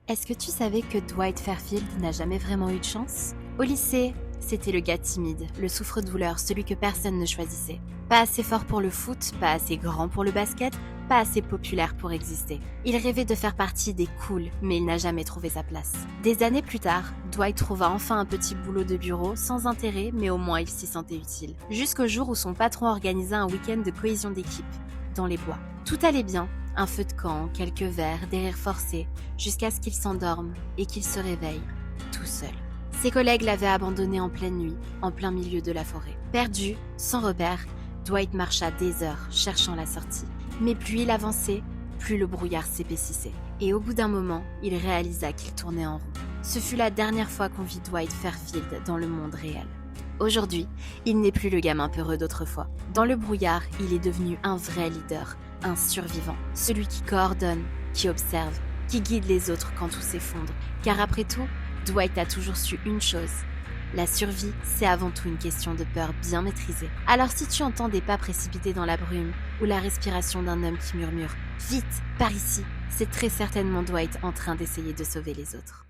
Est-ce que tu savais que Dwight Fairfield n'a jamais vraiment eu de chance? Au lycée, c'était le gars timide, le souffre-douleur, celui que personne ne choisissait. Pas assez fort pour le foot, pas assez grand pour le basket, pas assez populaire pour exister. Il rêvait de faire partie des cools, mais il n'a jamais trouvé sa place. Des années plus tard, Dwight trouva enfin un petit boulot de bureau, sans intérêt, mais au moins il s'y sentait utile. Jusqu'au jour où son patron organisa un week-end de cohésion d'équipe, dans les bois. Tout allait bien, un feu de camp, quelques verres, des rires forcés, jusqu'à ce qu'il s'endorme et qu'il se réveille, tout seul. Ses collègues l'avaient abandonné en pleine nuit, en plein milieu de la forêt. Perdu, sans repère, Dwight marcha des heures, cherchant la sortie. Mais plus il avançait, plus le brouillard s'épaississait. Et au bout d'un moment, il réalisa qu'il tournait en rond. Ce fut la dernière fois qu'on vit Dwight Fairfield dans le monde réel. Aujourd'hui, il n'est plus le gamin peureux d'autrefois. Dans le brouillard, il est devenu un vrai leader, un survivant, celui qui coordonne, qui observe, qui guide les autres quand tout s'effondre. Car après tout, Dwight a toujours su une chose. La survie, c'est avant tout une question de peur bien maîtrisée. Alors si tu entends des pas précipités dans la brume ou la respiration d'un homme qui murmure « Vite, par ici !», c'est très certainement Dwight en train d'essayer de sauver les autres.